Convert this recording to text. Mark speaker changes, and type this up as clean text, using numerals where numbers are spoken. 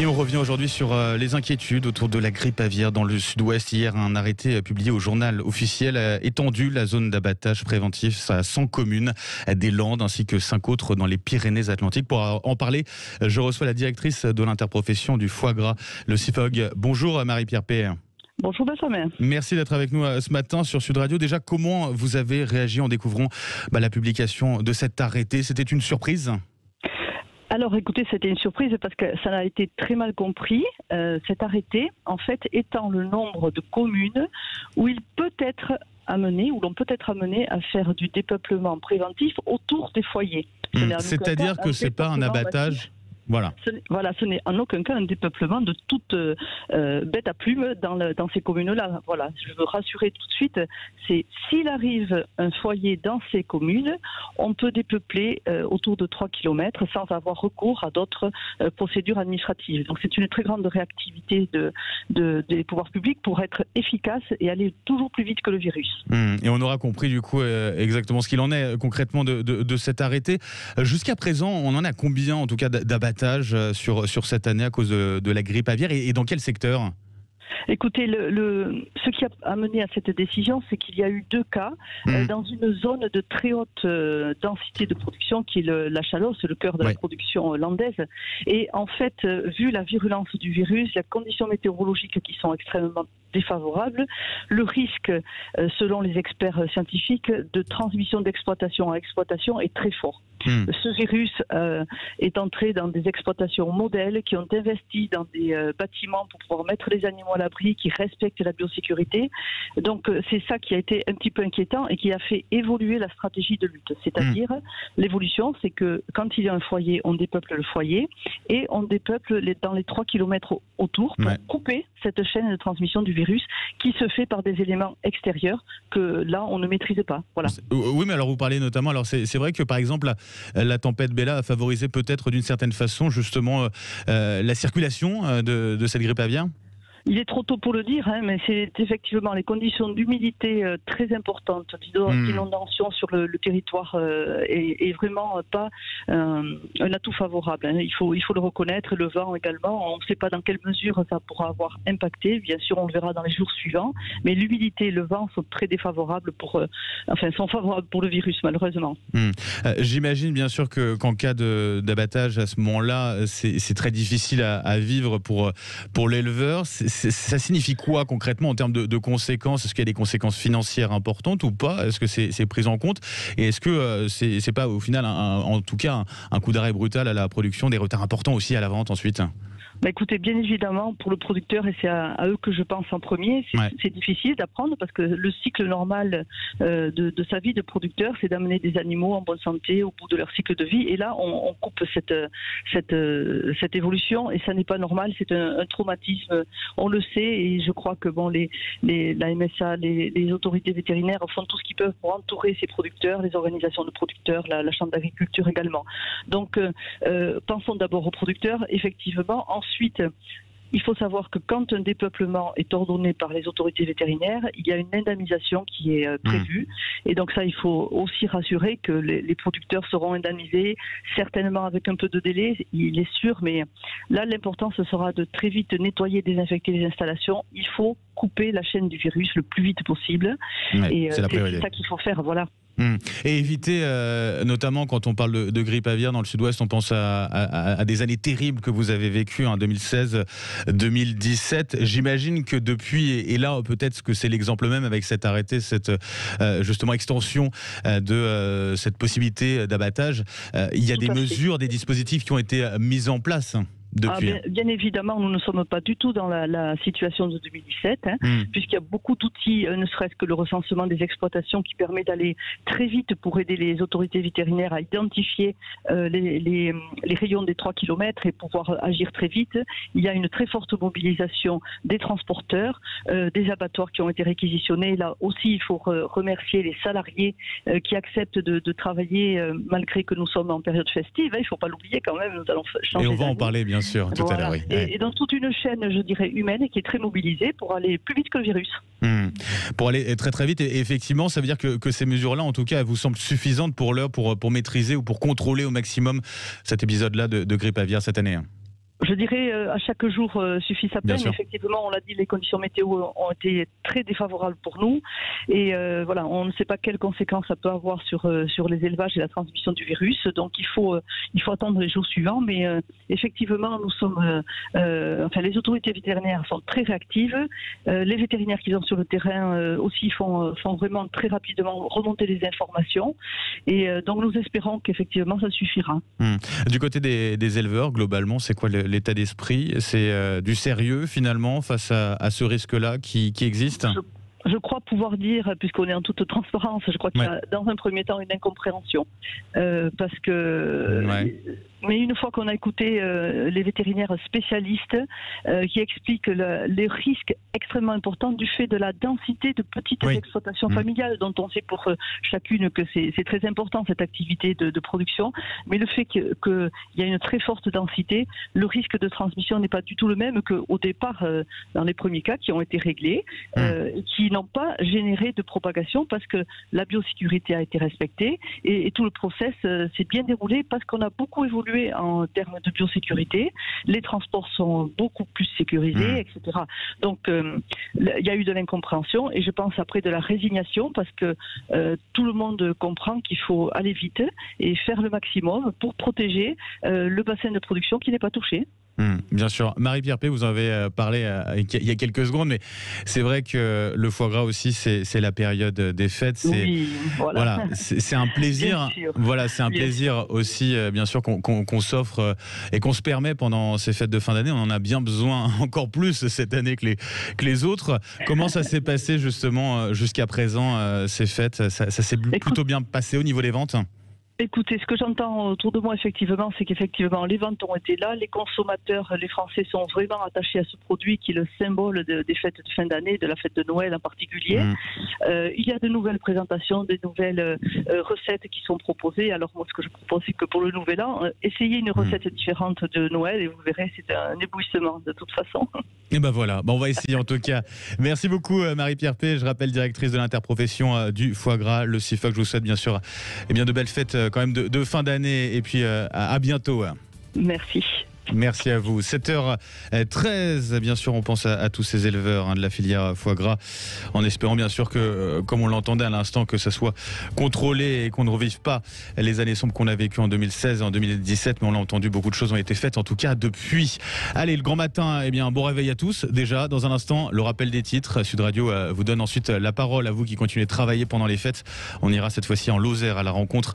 Speaker 1: Et on revient aujourd'hui sur les inquiétudes autour de la grippe aviaire dans le sud-ouest. Hier, un arrêté publié au journal officiel a étendu la zone d'abattage préventif à 100 communes des Landes ainsi que 5 autres dans les Pyrénées-Atlantiques. Pour en parler, je reçois la directrice de l'interprofession du foie gras, le CIFOG. Bonjour Marie-Pierre P.
Speaker 2: Bonjour Benjamin.
Speaker 1: Merci d'être avec nous ce matin sur Sud Radio. Déjà, comment vous avez réagi en découvrant la publication de cet arrêté? C'était une surprise ?
Speaker 2: Alors écoutez, c'était une surprise parce que ça a été très mal compris. Cet arrêté, en fait, étend le nombre de communes où il peut être amené, où l'on peut être amené à faire du dépeuplement préventif autour des foyers.
Speaker 1: C'est-à-dire que c'est pas un abattage. Voilà.
Speaker 2: Ce n'est en aucun cas un dépeuplement de toute bête à plume dans ces communes-là. Voilà, je veux rassurer tout de suite, c'est s'il arrive un foyer dans ces communes, on peut dépeupler autour de 3 km sans avoir recours à d'autres procédures administratives. Donc c'est une très grande réactivité des pouvoirs publics pour être efficace et aller toujours plus vite que le virus.
Speaker 1: Et on aura compris du coup exactement ce qu'il en est concrètement de cet arrêté. Jusqu'à présent, on en a combien en tout cas d'abattage sur cette année à cause de la grippe aviaire et dans quel secteur ?
Speaker 2: Écoutez, ce qui a amené à cette décision, c'est qu'il y a eu 2 cas dans une zone de très haute densité de production qui est la Chalosse, c'est le cœur de la production landaise. Et en fait, vu la virulence du virus, les conditions météorologiques qui sont extrêmement défavorables, le risque, selon les experts scientifiques, de transmission d'exploitation à exploitation est très fort. Ce virus est entré dans des exploitations modèles qui ont investi dans des bâtiments pour pouvoir mettre les animaux à l'abri, qui respectent la biosécurité. Donc c'est ça qui a été un petit peu inquiétant et qui a fait évoluer la stratégie de lutte. C'est-à-dire, l'évolution, c'est que quand il y a un foyer, on dépeuple le foyer et on dépeuple dans les 3 km autour pour couper cette chaîne de transmission du virus qui se fait par des éléments extérieurs que là, on ne maîtrise pas. Voilà.
Speaker 1: Oui, mais alors vous parlez notamment, alors c'est vrai que par exemple, la tempête Bella a favorisé peut-être d'une certaine façon justement la circulation de cette grippe aviaire.
Speaker 2: Il est trop tôt pour le dire, mais c'est effectivement les conditions d'humidité très importantes, d'inondation sur le territoire est vraiment pas un atout favorable. Il faut le reconnaître. Le vent également, on ne sait pas dans quelle mesure ça pourra avoir impacté. Bien sûr, on le verra dans les jours suivants. Mais l'humidité et le vent sont très défavorables sont favorables pour le virus, malheureusement.
Speaker 1: J'imagine bien sûr qu'en cas d'abattage à ce moment-là, c'est très difficile à vivre pour l'éleveur. Ça signifie quoi concrètement en termes de conséquences? Est-ce qu'il y a des conséquences financières importantes ou pas? Est-ce que c'est pris en compte? Et est-ce que c'est pas au final, en tout cas, un coup d'arrêt brutal à la production, des retards importants aussi à la vente ensuite?
Speaker 2: Écoutez, bien évidemment, pour le producteur, et c'est à eux que je pense en premier, c'est difficile d'apprendre parce que le cycle normal de sa vie de producteur, c'est d'amener des animaux en bonne santé au bout de leur cycle de vie. Et là, on coupe cette évolution et ça n'est pas normal, c'est un traumatisme. On le sait et je crois que la MSA, les autorités vétérinaires font tout ce qu'ils peuvent pour entourer ces producteurs, les organisations de producteurs, la Chambre d'agriculture également. Donc, pensons d'abord aux producteurs, effectivement. Ensuite, il faut savoir que quand un dépeuplement est ordonné par les autorités vétérinaires, il y a une indemnisation qui est prévue. Et donc ça, il faut aussi rassurer que les producteurs seront indemnisés, certainement avec un peu de délai, il est sûr. Mais là, l'important, ce sera de très vite nettoyer, désinfecter les installations. Il faut couper la chaîne du virus le plus vite possible. Et c'est ça qu'il faut faire, voilà.
Speaker 1: Et éviter, notamment quand on parle de grippe aviaire dans le sud-ouest, on pense à des années terribles que vous avez vécues en 2016-2017. J'imagine que depuis, et là peut-être que c'est l'exemple même avec cet arrêté, cette justement extension de cette possibilité d'abattage, il y a des mesures, des dispositifs qui ont été mis en place.
Speaker 2: Bien évidemment, nous ne sommes pas du tout dans la situation de 2017, puisqu'il y a beaucoup d'outils, ne serait-ce que le recensement des exploitations qui permet d'aller très vite pour aider les autorités vétérinaires à identifier les rayons des 3 km et pouvoir agir très vite. Il y a une très forte mobilisation des transporteurs, des abattoirs qui ont été réquisitionnés. Là aussi, il faut remercier les salariés qui acceptent de travailler malgré que nous sommes en période festive. Il ne faut pas l'oublier quand même, nous allons changer.
Speaker 1: Et on va en parler bien sûr, tout à l'heure. Oui.
Speaker 2: Et dans toute une chaîne, je dirais, humaine, qui est très mobilisée pour aller plus vite que le virus.
Speaker 1: Pour aller très très vite, et effectivement, ça veut dire que ces mesures-là, en tout cas, elles vous semblent suffisantes pour l'heure, pour maîtriser ou pour contrôler au maximum cet épisode-là de grippe aviaire cette année.
Speaker 2: Je dirais à chaque jour suffit sa peine. Effectivement, on l'a dit, les conditions météo ont été très défavorables pour nous. Et voilà, on ne sait pas quelles conséquences ça peut avoir sur les élevages et la transmission du virus. Donc il faut attendre les jours suivants. Mais effectivement, nous sommes, les autorités vétérinaires sont très réactives. Les vétérinaires qui sont sur le terrain aussi font vraiment très rapidement remonter les informations. Et donc nous espérons qu'effectivement ça suffira.
Speaker 1: Du côté des éleveurs, globalement, c'est quoi l'état d'esprit? C'est du sérieux finalement face à ce risque-là qui existe?
Speaker 2: Je crois pouvoir dire, puisqu'on est en toute transparence, je crois qu'il y a dans un premier temps une incompréhension. Parce que... Mais une fois qu'on a écouté les vétérinaires spécialistes qui expliquent les risques extrêmement importants du fait de la densité de petites exploitations familiales, dont on sait pour chacune que c'est très important cette activité de production, mais le fait qu'il y a une très forte densité, le risque de transmission n'est pas du tout le même qu'au départ, dans les premiers cas qui ont été réglés, qui n'ont pas généré de propagation parce que la biosécurité a été respectée et tout le process s'est bien déroulé parce qu'on a beaucoup évolué en termes de biosécurité, les transports sont beaucoup plus sécurisés, etc. Donc il y a eu de l'incompréhension et je pense après de la résignation parce que tout le monde comprend qu'il faut aller vite et faire le maximum pour protéger le bassin de production qui n'est pas touché.
Speaker 1: Bien sûr. Marie-Pierre Pey, vous en avez parlé il y a quelques secondes, mais c'est vrai que le foie gras aussi, c'est la période des fêtes. C'est un plaisir. Voilà, c'est un plaisir aussi, bien sûr, qu'on s'offre et qu'on se permet pendant ces fêtes de fin d'année. On en a bien besoin encore plus cette année que les autres. Comment ça s'est passé justement jusqu'à présent, ces fêtes? Ça s'est plutôt bien passé au niveau des ventes?
Speaker 2: Écoutez, ce que j'entends autour de moi, effectivement, c'est qu'effectivement, les ventes ont été là. Les consommateurs, les Français sont vraiment attachés à ce produit qui est le symbole des fêtes de fin d'année, de la fête de Noël en particulier. Il y a de nouvelles présentations, des nouvelles recettes qui sont proposées. Alors moi, ce que je propose, c'est que pour le Nouvel An, essayez une recette différente de Noël et vous verrez, c'est un éblouissement de toute façon.
Speaker 1: Et ben voilà, on va essayer en tout cas. Merci beaucoup Marie-Pierre Pey, je rappelle directrice de l'interprofession du foie gras, le CIFOC. Je vous souhaite bien sûr de belles fêtes quand même de fin d'année et puis à bientôt.
Speaker 2: Merci.
Speaker 1: Merci à vous. 7h13, bien sûr, on pense à tous ces éleveurs de la filière foie gras, en espérant bien sûr que, comme on l'entendait à l'instant, que ça soit contrôlé et qu'on ne revive pas les années sombres qu'on a vécues en 2016 et en 2017. Mais on l'a entendu, beaucoup de choses ont été faites, en tout cas depuis. Allez, le grand matin, bon réveil à tous. Déjà, dans un instant, le rappel des titres. Sud Radio vous donne ensuite la parole à vous qui continuez de travailler pendant les fêtes. On ira cette fois-ci en Lozère à la rencontre